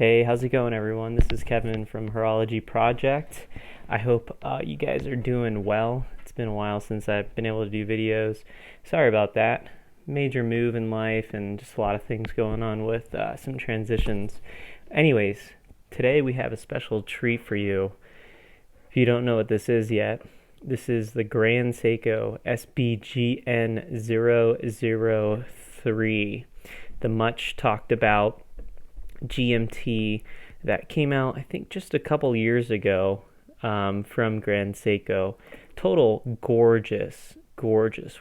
Hey, how's it going, everyone? This is Kevin from Horology Project. I hope you guys are doing well. It's been a while since I've been able to do videos. Sorry about that. Major move in life and just a lot of things going on with some transitions. Anyways, today we have a special treat for you. If you don't know what this is yet, this is the Grand Seiko SBGN003, the much talked about GMT that came out, I think, just a couple years ago from Grand Seiko. Total gorgeous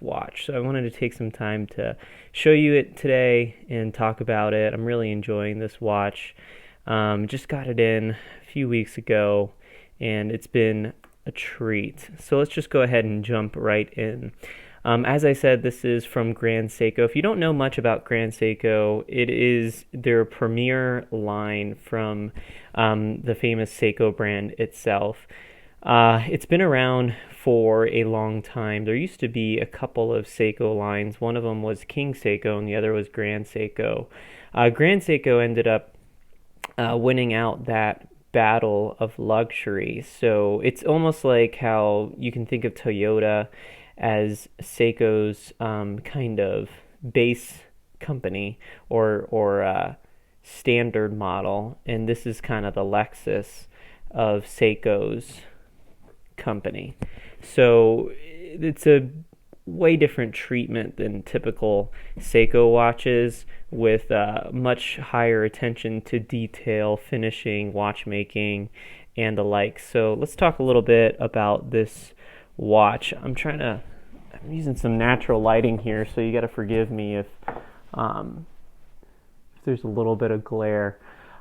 watch. So I wanted to take some time to show you it today and talk about it. I'm really enjoying this watch. Just got it in a few weeks ago and it's been a treat. So let's just go ahead and jump right in. As I said, this is from Grand Seiko. If you don't know much about Grand Seiko, it is their premier line from the famous Seiko brand itself. It's been around for a long time. There used to be a couple of Seiko lines. One of them was King Seiko and the other was Grand Seiko. Grand Seiko ended up winning out that battle of luxury. So it's almost like how you can think of Toyota as Seiko's kind of base company or standard model, and this is kind of the Lexus of Seiko's company. So it's a way different treatment than typical Seiko watches, with much higher attention to detail, finishing, watchmaking, and the like. So let's talk a little bit about this watch. I'm using some natural lighting here, so you got to forgive me if there's a little bit of glare.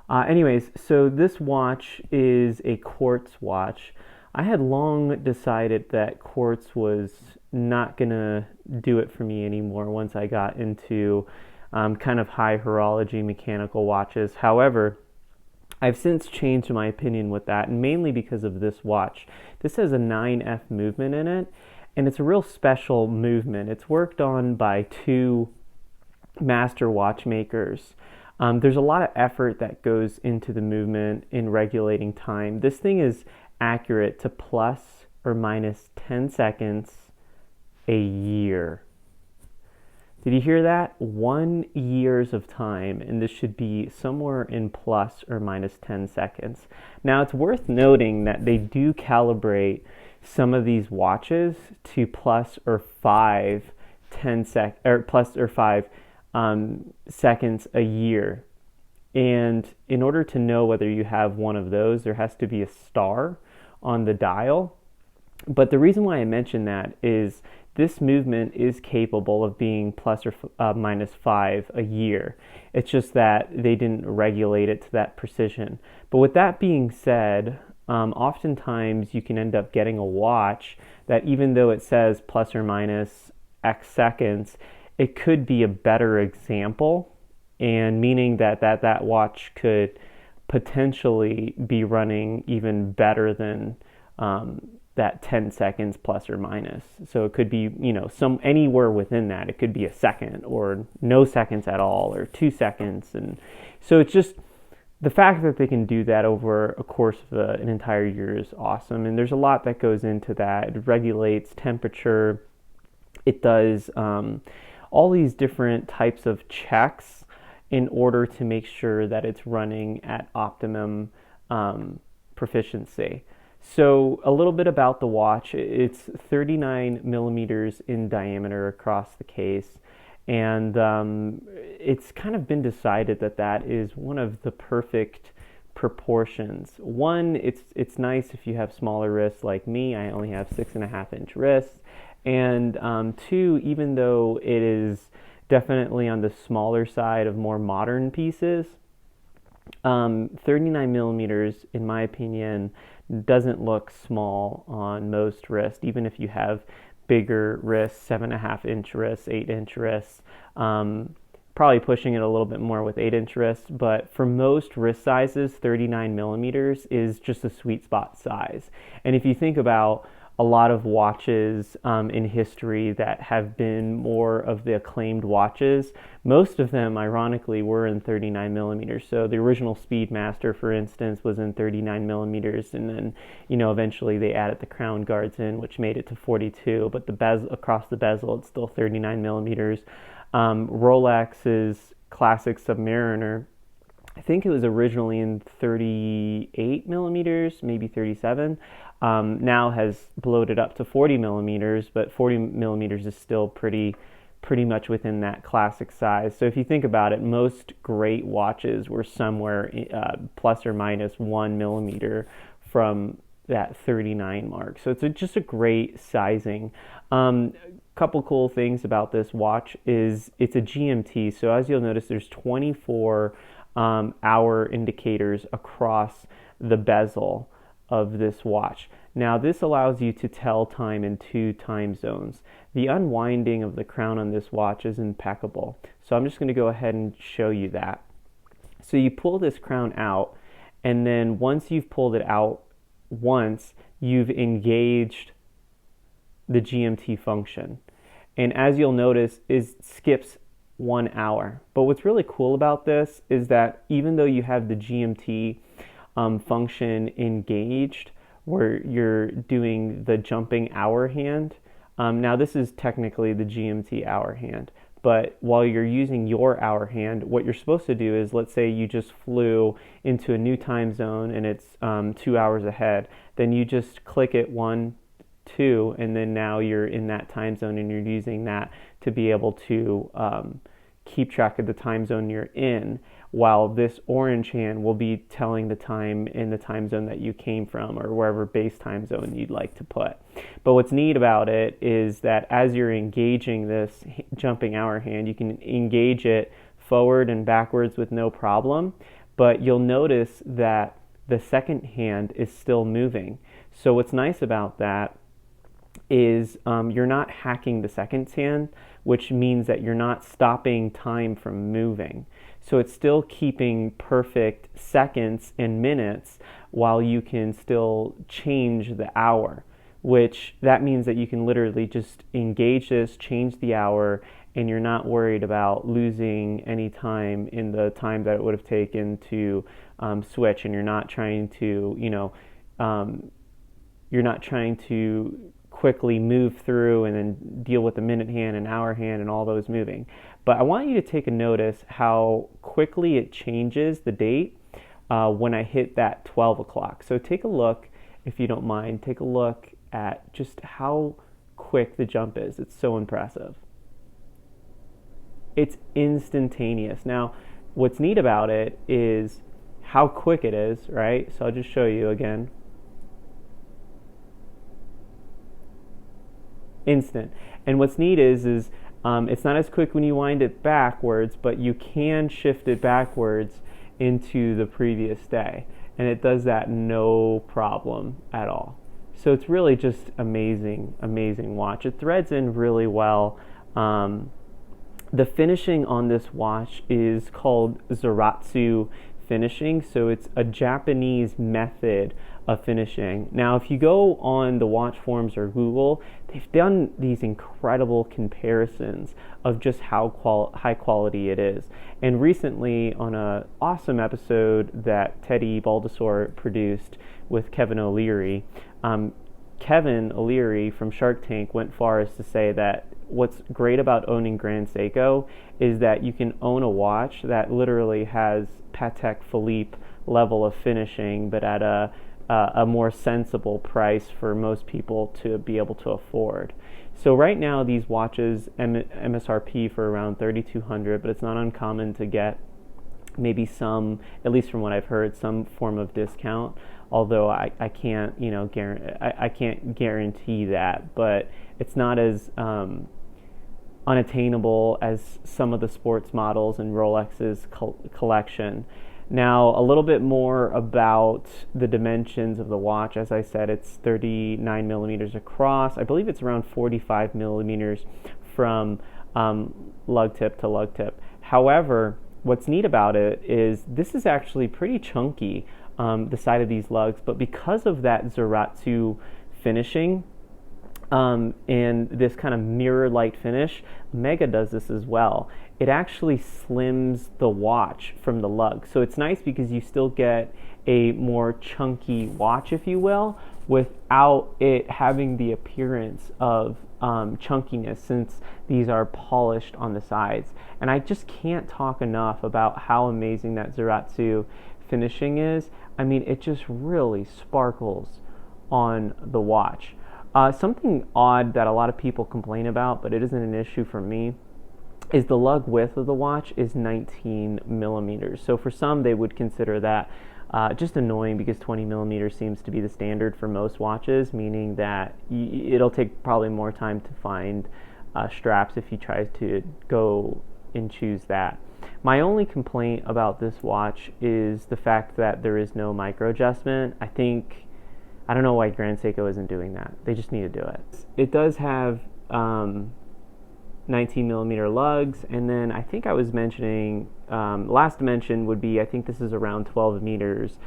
Anyways, so this watch is a Quartz watch. I had long decided that Quartz was not gonna do it for me anymore once I got into kind of high horology mechanical watches. However, I've since changed my opinion with that, and mainly because of this watch. This has a 9F movement in it, and it's a real special movement. It's worked on by two master watchmakers. There's a lot of effort that goes into the movement in regulating time. This thing is accurate to plus or minus 10 seconds a year. Did you hear that? 1 year of time, and this should be somewhere in plus or minus 10 seconds. Now, it's worth noting that they do calibrate some of these watches to plus or 5 seconds a year. And in order to know whether you have one of those, there has to be a star on the dial. But the reason why I mention that is this movement is capable of being plus or minus 5 a year. It's just that they didn't regulate it to that precision. But with that being said, oftentimes you can end up getting a watch that, even though it says plus or minus X seconds, it could be a better example, and meaning that watch could potentially be running even better than that 10 seconds plus or minus. So it could be, some anywhere within that. It could be a second or no seconds at all or 2 seconds. And so it's just the fact that they can do that over a course of an entire year is awesome. And there's a lot that goes into that. It regulates temperature. It does all these different types of checks in order to make sure that it's running at optimum proficiency. So a little bit about the watch. It's 39 millimeters in diameter across the case, and it's kind of been decided that is one of the perfect proportions. One, it's nice if you have smaller wrists like me. I only have 6.5-inch wrists, and two, even though it is definitely on the smaller side of more modern pieces, 39 millimeters, in my opinion, doesn't look small on most wrists, even if you have bigger wrists, 7.5-inch wrists, 8-inch wrists, probably pushing it a little bit more with 8-inch wrists, but for most wrist sizes, 39 millimeters is just a sweet spot size. And if you think about a lot of watches in history that have been more of the acclaimed watches. Most of them, ironically, were in 39 millimeters. So the original Speedmaster, for instance, was in 39 millimeters, and then, eventually they added the crown guards in, which made it to 42. But the bezel, across the bezel, it's still 39 millimeters. Rolex's classic Submariner, I think it was originally in 38 millimeters, maybe 37. Now has bloated up to 40 millimeters, but 40 millimeters is still pretty much within that classic size. So if you think about it, most great watches were somewhere plus or minus 1 millimeter from that 39 mark. So it's just a great sizing. Couple cool things about this watch is it's a GMT. So as you'll notice, there's 24 hour indicators across the bezel of this watch. Now this allows you to tell time in 2 time zones. The unwinding of the crown on this watch is impeccable. So I'm just going to go ahead and show you that. So you pull this crown out, and then once you've pulled it out once, you've engaged the GMT function. And as you'll notice, it skips 1 hour. But what's really cool about this is that even though you have the GMT function engaged, where you're doing the jumping hour hand, now this is technically the GMT hour hand, but while you're using your hour hand, what you're supposed to do is, let's say you just flew into a new time zone and it's 2 hours ahead, then you just click it 1, 2, and then now you're in that time zone, and you're using that to be able to keep track of the time zone you're in, while this orange hand will be telling the time in the time zone that you came from, or wherever base time zone you'd like to put. But what's neat about it is that as you're engaging this jumping hour hand, you can engage it forward and backwards with no problem, but you'll notice that the second hand is still moving. So what's nice about that is you're not hacking the second hand, which means that you're not stopping time from moving. So it's still keeping perfect seconds and minutes while you can still change the hour, which that means that you can literally just engage this, change the hour, and you're not worried about losing any time in the time that it would have taken to switch, and you're not trying to, you're not trying to quickly move through and then deal with the minute hand and hour hand and all those moving. But I want you to take a notice how quickly it changes the date when I hit that 12 o'clock. So take a look, if you don't mind, take a look at just how quick the jump is. It's so impressive. It's instantaneous. Now, what's neat about it is how quick it is, right? So I'll just show you again. Instant. And what's neat is it's not as quick when you wind it backwards, but you can shift it backwards into the previous day, and it does that no problem at all. So it's really just amazing watch. It threads in really well. The finishing on this watch is called Zaratsu finishing, so it's a Japanese method of finishing. Now, if you go on the watch forums or Google, they've done these incredible comparisons of just how high quality it is. And recently, on an awesome episode that Teddy Baldessor produced with Kevin O'Leary, Kevin O'Leary from Shark Tank went far as to say that what's great about owning Grand Seiko is that you can own a watch that literally has Patek Philippe level of finishing, but at a more sensible price for most people to be able to afford. So right now these watches MSRP for around $3,200, but it's not uncommon to get maybe some, at least from what I've heard, some form of discount. Although I can't I can't guarantee that, but it's not as unattainable as some of the sports models in Rolex's collection. Now, a little bit more about the dimensions of the watch. As I said, it's 39 millimeters across. I believe it's around 45 millimeters from lug tip to lug tip. However, what's neat about it is this is actually pretty chunky, the side of these lugs, but because of that Zaratsu finishing, And this kind of mirror light finish. Mega does this as well. It actually slims the watch from the lug. So it's nice because you still get a more chunky watch, if you will, without it having the appearance of chunkiness, since these are polished on the sides. And I just can't talk enough about how amazing that Zaratsu finishing is. I mean, it just really sparkles on the watch. Something odd that a lot of people complain about, but it isn't an issue for me, is the lug width of the watch is 19 millimeters. So for some, they would consider that just annoying, because 20 millimeters seems to be the standard for most watches, meaning that it'll take probably more time to find straps if you try to go and choose that. My only complaint about this watch is the fact that there is no micro adjustment. I don't know why Grand Seiko isn't doing that. They just need to do it. It does have 19 millimeter lugs, and then I think I was mentioning, last dimension would be, I think this is around 12 meters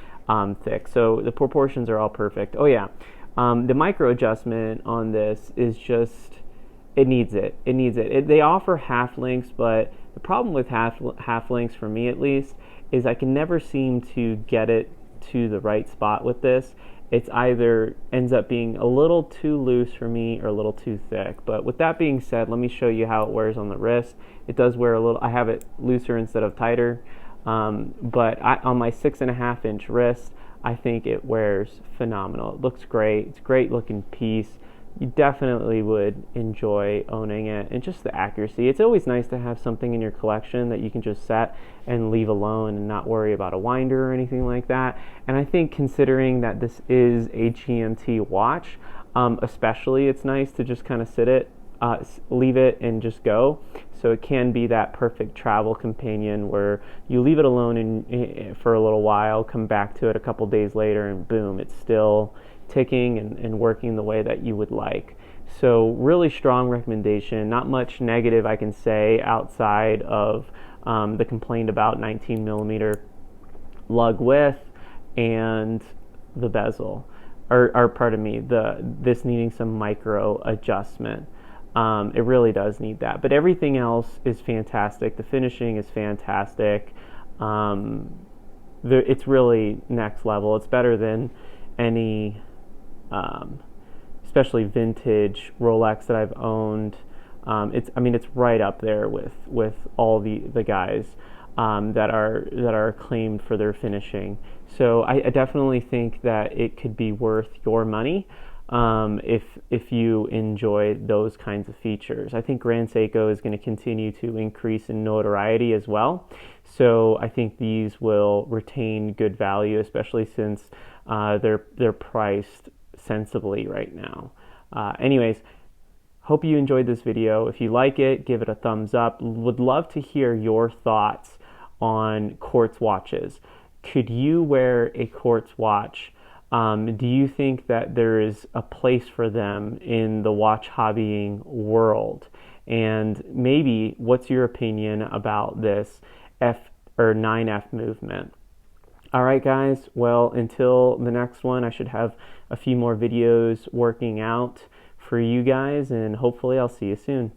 thick. So the proportions are all perfect. Oh yeah, the micro adjustment on this is just, it needs it. They offer half links, but the problem with half links, for me at least, is I can never seem to get it to the right spot with this. It's either ends up being a little too loose for me or a little too thick. But with that being said, let me show you how it wears on the wrist. It does wear a little, I have it looser instead of tighter. But on my 6.5 inch wrist, I think it wears phenomenal. It looks great. It's a great looking piece. You definitely would enjoy owning it, and just the accuracy. It's always nice to have something in your collection that you can just set and leave alone and not worry about a winder or anything like that. And I think, considering that this is a GMT watch, especially, it's nice to just kind of leave it and just go. So it can be that perfect travel companion where you leave it alone for a little while, come back to it a couple days later, and boom, it's still ticking and working the way that you would like. So really strong recommendation. Not much negative I can say outside of the complaint about 19 millimeter lug width and the bezel, or pardon me, this needing some micro adjustment. It really does need that, but everything else is fantastic. The finishing is fantastic. It's really next level. It's better than any especially vintage Rolex that I've owned. It's right up there with all the guys that are acclaimed for their finishing. So I definitely think that it could be worth your money if you enjoy those kinds of features. I think Grand Seiko is going to continue to increase in notoriety as well. So I think these will retain good value, especially since they're priced sensibly right now. Anyways, hope you enjoyed this video. If you like it, give it a thumbs up. Would love to hear your thoughts on Quartz watches. Could you wear a Quartz watch? Do you think that there is a place for them in the watch hobbying world? And maybe, what's your opinion about this 9F movement? All right, guys. Well, until the next one, I should have a few more videos working out for you guys, and hopefully I'll see you soon.